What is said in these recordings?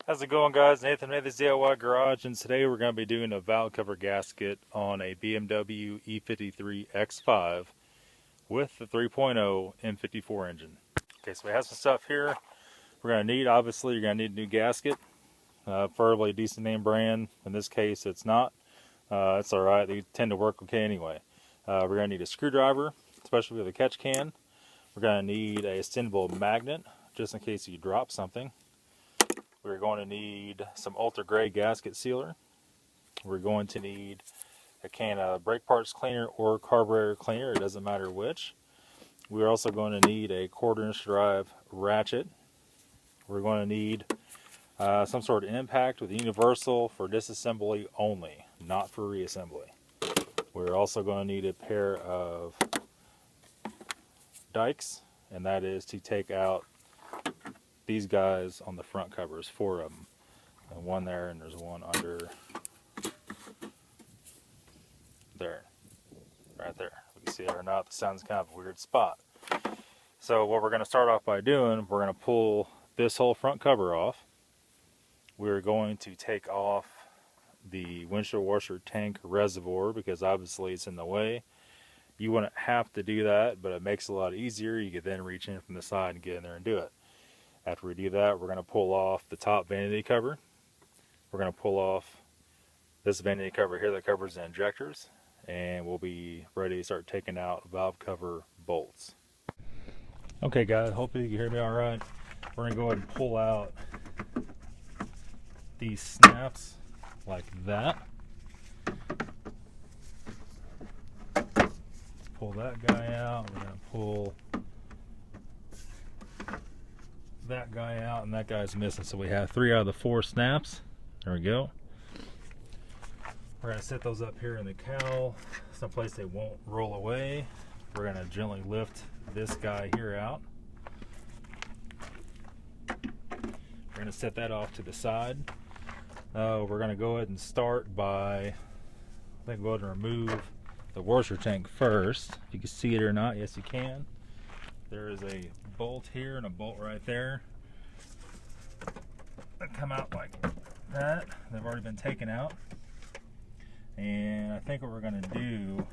How's it going, guys? Nathan made this DIY garage, and today we're going to be doing a valve cover gasket on a BMW E53 X5 with the 3.0 M54 engine. Okay, so we have some stuff here we're going to need. Obviously, you're going to need a new gasket, preferably a decent name brand. In this case, it's not. It's alright, they tend to work okay anyway. We're going to need a screwdriver, especially with a catch can. We're going to need a extendable magnet, just in case you drop something. We're going to need some ultra gray gasket sealer. We're going to need a can of brake parts cleaner or carburetor cleaner, it doesn't matter which. We're also going to need a 1/4" drive ratchet. We're going to need some sort of impact with universal for disassembly only, not for reassembly. We're also going to need a pair of dikes, and that is to take out these guys on the front covers, 4 of them, and one there, and there's one under there, right there. If you can see it or not, the sun's kind of a weird spot. So what we're going to start off by doing, we're going to pull this whole front cover off. We're going to take off the windshield washer tank reservoir because obviously it's in the way. You wouldn't have to do that, but it makes it a lot easier. You could then reach in from the side and get in there and do it. After we do that, we're going to pull off the top vanity cover. We're going to pull off this vanity cover here that covers the injectors, and we'll be ready to start taking out valve cover bolts. Okay guys, hopefully you can hear me all right. We're going to go ahead and pull out these snaps like that. Pull that guy out. We're going to pull that guy out, and that guy's missing, so we have 3 out of the 4 snaps. There we go. We're going to set those up here in the cowl someplace they won't roll away. We're going to gently lift this guy here out. We're going to set that off to the side. We're going to go ahead and start by, go ahead and remove the washer tank first. If you can see it or not, yes you can. There is a bolt here and a bolt right there that come out like that. They've already been taken out. And I think what we're going to do,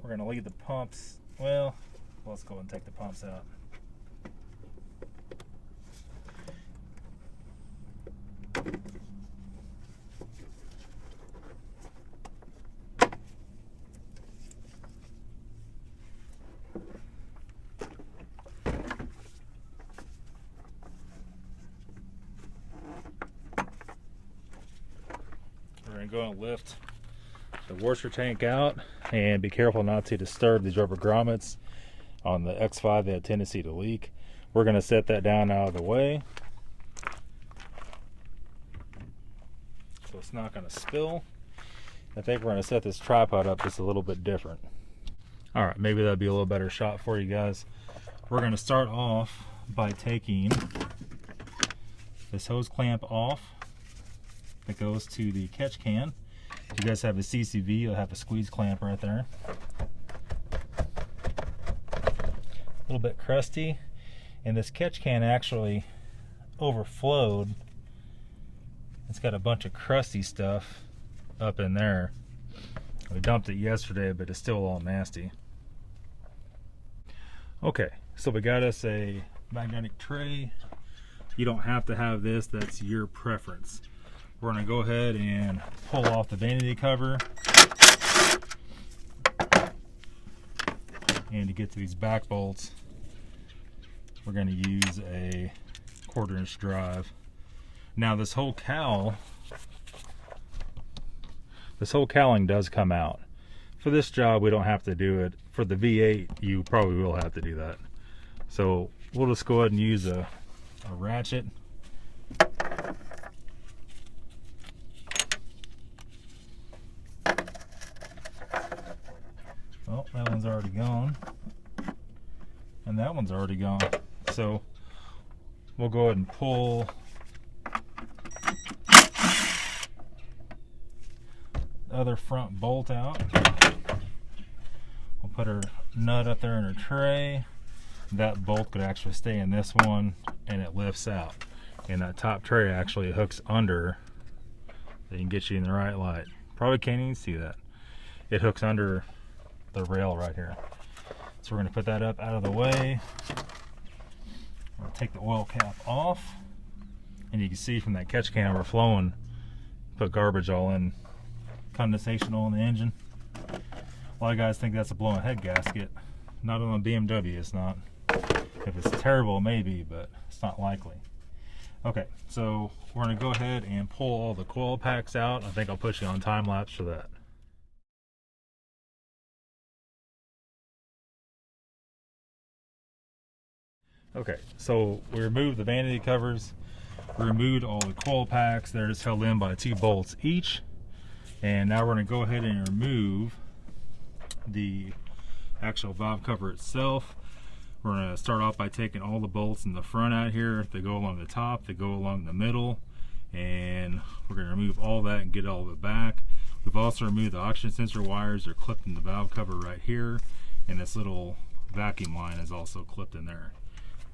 we're going to leave the pumps, well, let's go ahead and take the pumps out. We're going to go and lift the washer tank out, and be careful not to disturb these rubber grommets. On the X5 they have a tendency to leak. We're going to set that down out of the way so it's not going to spill. I think we're going to set this tripod up just a little bit different. Alright, maybe that'll be a little better shot for you guys. We're going to start off by taking this hose clamp off that goes to the catch can. If you guys have a CCV, you'll have a squeeze clamp right there. A little bit crusty, and this catch can actually overflowed. It's got a bunch of crusty stuff up in there. We dumped it yesterday, but it's still all nasty. Okay, so we got us a magnetic tray. You don't have to have this, that's your preference. We're going to go ahead and pull off the vanity cover. And to get to these back bolts, we're going to use a 1/4" drive. Now this whole cowl, this whole cowling does come out. For this job we don't have to do it. For the V8 you probably will have to do that. So we'll just go ahead and use a ratchet. Oh, that one's already gone. And that one's already gone. So we'll go ahead and pull the other front bolt out. We'll put our nut up there in our tray. that bolt could actually stay in this one, and it lifts out. And that top tray actually hooks under. They can get you in the right light. Probably can't even see that. It hooks under the rail right here. So we're going to put that up out of the way. We're going to take the oil cap off. And you can see from that catch can overflowing, put garbage all in, condensation all in the engine. A lot of guys think that's a blown head gasket. Not on a BMW, it's not. If it's terrible, maybe, but it's not likely. Okay, so we're going to go ahead and pull all the coil packs out. I think I'll put you on time lapse for that. Okay, so we removed the vanity covers, we removed all the coil packs. They're just held in by 2 bolts each. And now we're going to go ahead and remove the actual valve cover itself. We're going to start off by taking all the bolts in the front out here. They go along the top, they go along the middle, and we're going to remove all that and get all of it back. We've also removed the oxygen sensor wires. They're clipped in the valve cover right here, and this little vacuum line is also clipped in there.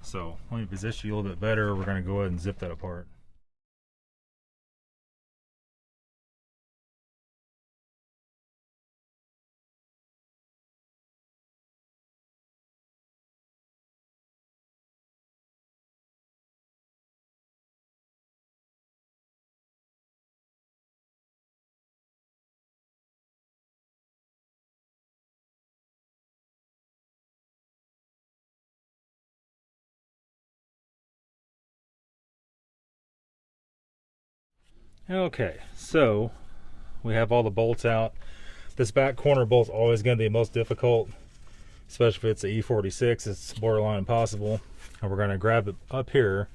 So let me position you a little bit better. We're going to go ahead and zip that apart. Okay, so we have all the bolts out. This back corner bolt's always going to be most difficult, especially if it's a E46. It's borderline impossible. And we're going to grab it up here.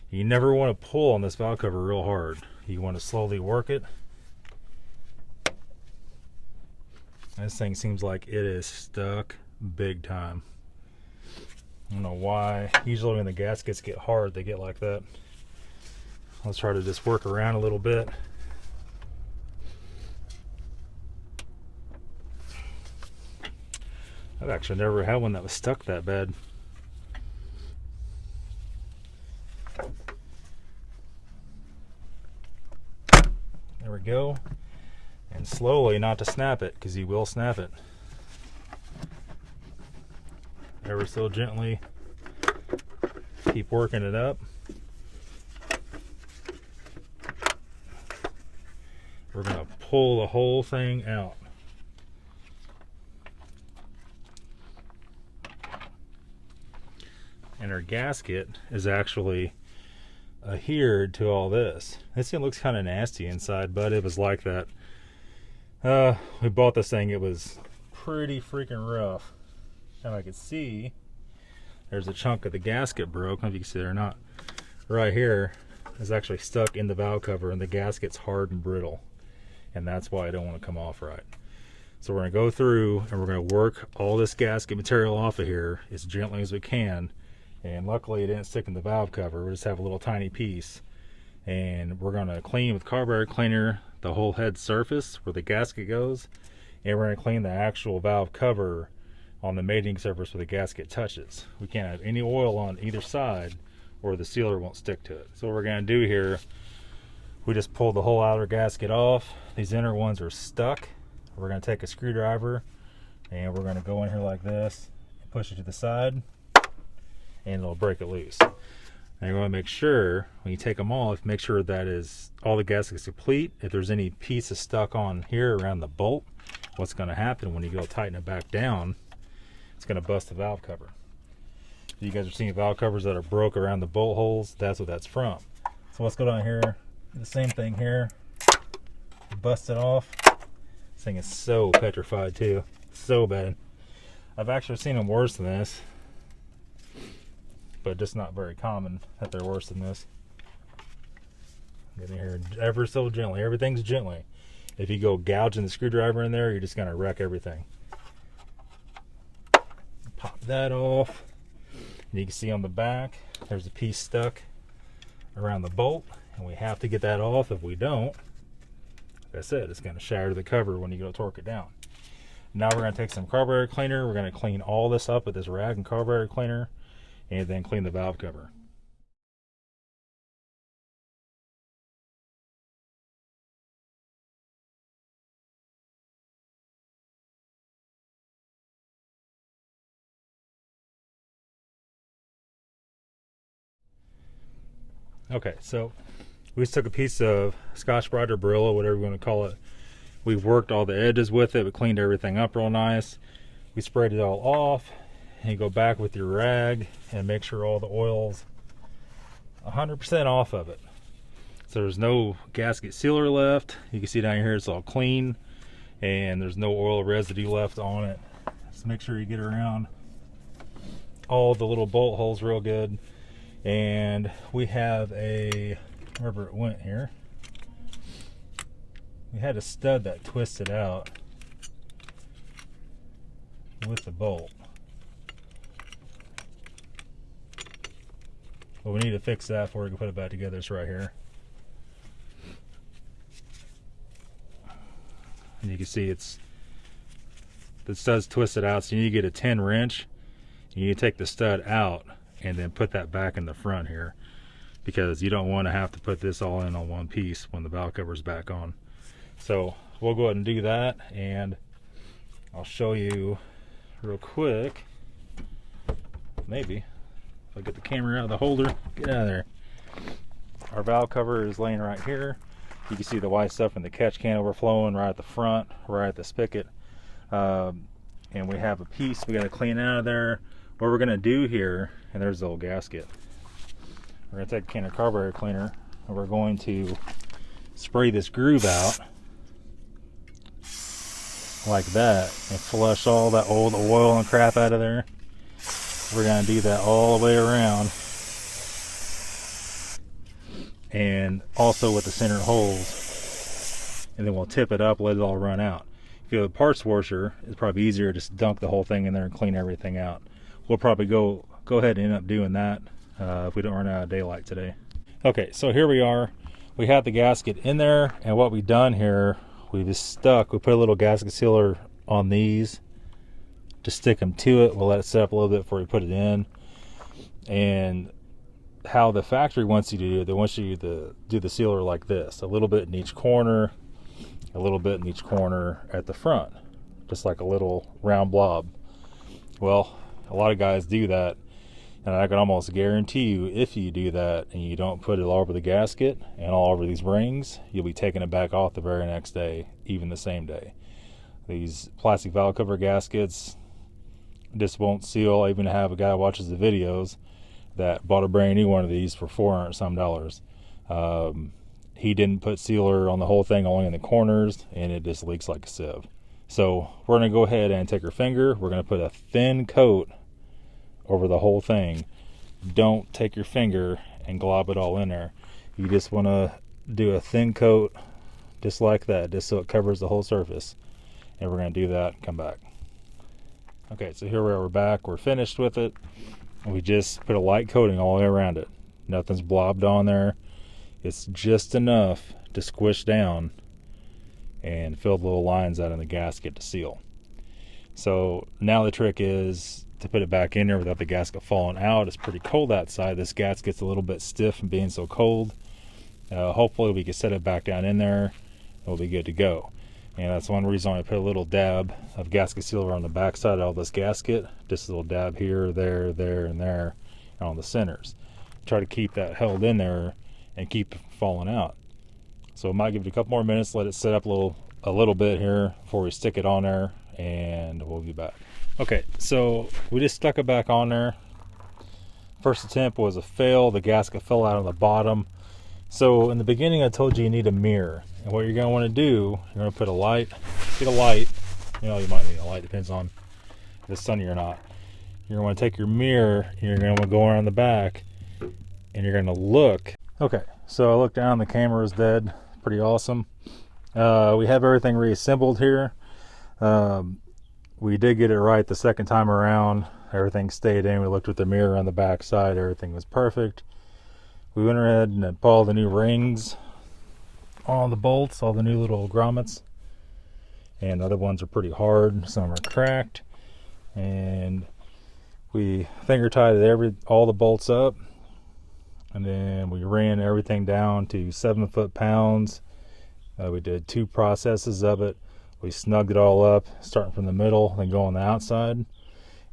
You never want to pull on this valve cover real hard. You want to slowly work it. This thing seems like it is stuck big time. I don't know why. Usually when the gaskets get hard, they get like that. Let's try to just work around a little bit. I've actually never had one that was stuck that bad. There we go. And slowly, not to snap it, because you will snap it. Ever so gently. Keep working it up. We're going to pull the whole thing out. And our gasket is actually adhered to all this. This thing looks kind of nasty inside, but it was like that. We bought this thing, it was pretty freaking rough. Now I can see there's a chunk of the gasket broke. I don't know if you can see it or not. Right here is actually stuck in the valve cover, and the gasket's hard and brittle. And that's why I don't want to come off right. So we're going to go through and we're going to work all this gasket material off of here as gently as we can. And luckily it didn't stick in the valve cover. We just have a little tiny piece. And we're going to clean with carburetor cleaner the whole head surface where the gasket goes. And we're going to clean the actual valve cover on the mating surface where the gasket touches. We can't have any oil on either side or the sealer won't stick to it. So what we're going to do here, we just pulled the whole outer gasket off. These inner ones are stuck. We're going to take a screwdriver and we're going to go in here like this and push it to the side, and it'll break it loose. And you want to make sure when you take them off, make sure that is all the gaskets complete. If there's any pieces stuck on here around the bolt, what's going to happen when you go tighten it back down, it's going to bust the valve cover. You guys are seeing valve covers that are broke around the bolt holes. That's what that's from. So let's go down here. The same thing here. Bust it off. This thing is so petrified too. So bad. I've actually seen them worse than this, but just not very common that they're worse than this. Get in here ever so gently. Everything's gently. If you go gouging the screwdriver in there, you're just going to wreck everything. Pop that off. And you can see on the back, there's a piece stuck around the bolt, and we have to get that off. If we don't, like I said, it's going to shatter the cover when you go torque it down. Now we're going to take some carburetor cleaner. We're going to clean all this up with this rag and carburetor cleaner, and then clean the valve cover. Okay, so we just took a piece of Scotch-Brite or Brillo, whatever you want to call it. We worked all the edges with it. We cleaned everything up real nice. We sprayed it all off. And you go back with your rag and make sure all the oil's 100% off of it. So there's no gasket sealer left. You can see down here it's all clean, and there's no oil residue left on it. Just make sure you get around all the little bolt holes real good. And we have a, wherever it went here, we had a stud that twisted out with the bolt. But we need to fix that before we can put it back together. It's right here. And you can see the stud's twisted out, so you need to get a 10 wrench. You need to take the stud out and then put that back in the front here, because you don't want to have to put this all in on one piece when the valve cover's back on. So we'll go ahead and do that, and I'll show you real quick. Maybe if I get the camera out of the holder, get out of there. Our valve cover is laying right here. You can see the white stuff in the catch can overflowing right at the front, right at the spigot. And we have a piece we got to clean out of there. What we're going to do here, and there's the old gasket. We're going to take a can of carburetor cleaner, and we're going to spray this groove out like that and flush all that old oil and crap out of there. We're going to do that all the way around, and also with the center holes, and then we'll tip it up, let it all run out. If you have a parts washer, it's probably easier to just dunk the whole thing in there and clean everything out. We'll probably go ahead and end up doing that if we don't run out of daylight today. Okay, so here we are. We have the gasket in there, and what we've done here, we put a little gasket sealer on these to stick them to it. We'll let it set up a little bit before we put it in. And how the factory wants you to do it, they want you to do the sealer like this, a little bit in each corner, a little bit in each corner at the front, just like a little round blob. Well, a lot of guys do that, and I can almost guarantee you, if you do that and you don't put it all over the gasket and all over these rings, you'll be taking it back off the very next day, even the same day. These plastic valve cover gaskets just won't seal. I even have a guy who watches the videos that bought a brand new one of these for $400 some. He didn't put sealer on the whole thing, only in the corners, and it just leaks like a sieve. So we're going to go ahead and take our finger. We're going to put a thin coat over the whole thing. Don't take your finger and glob it all in there. You just want to do a thin coat just like that, just so it covers the whole surface. And we're going to do that and come back. Okay, so here we are. We're back. We're finished with it. We just put a light coating all the way around it. Nothing's blobbed on there. It's just enough to squish down and fill the little lines out in the gasket to seal. So now the trick is to put it back in there without the gasket falling out. It's pretty cold outside. This gasket's a little bit stiff from being so cold. Hopefully we can set it back down in there. We'll be good to go. And that's one reason I put a little dab of gasket sealer on the back side of all this gasket. Just a little dab here, there, and there, and on the centers. Try to keep that held in there and keep it falling out. So it might give it a couple more minutes, let it set up a little bit here before we stick it on there, and we'll be back. Okay, so we just stuck it back on there. First attempt was a fail. The gasket fell out on the bottom. So in the beginning I told you need a mirror, and what you're going to want to do, you're going to put a light, get a light, you might need a light, depends on if it's sunny or not. You're going to want to take your mirror and you're going to go around the back and you're going to look. Okay, so I looked down, the camera is dead. Pretty awesome. We have everything reassembled here. We did get it right the second time around. Everything stayed in. We looked with the mirror on the back side. Everything was perfect. We went ahead and put all the new rings on the bolts, all the new little grommets. and other ones are pretty hard. Some are cracked, and we finger tied all the bolts up, and then we ran everything down to 7 foot-pounds. We did 2 processes of it. We snugged it all up, starting from the middle, then go on the outside,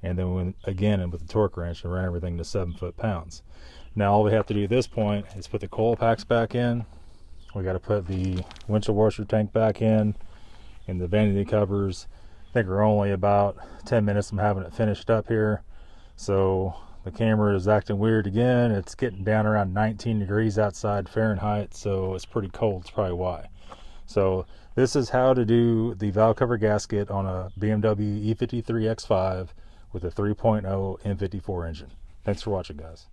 and then again with the torque wrench, we ran everything to 7 foot-pounds. Now all we have to do at this point is put the coil packs back in. We got to put the windshield washer tank back in, and the vanity covers. I think we're only about 10 minutes from having it finished up here. So the camera is acting weird again. It's getting down around 19 degrees outside Fahrenheit, so it's pretty cold. It's probably why. So this is how to do the valve cover gasket on a BMW E53 X5 with a 3.0 M54 engine. Thanks for watching, guys.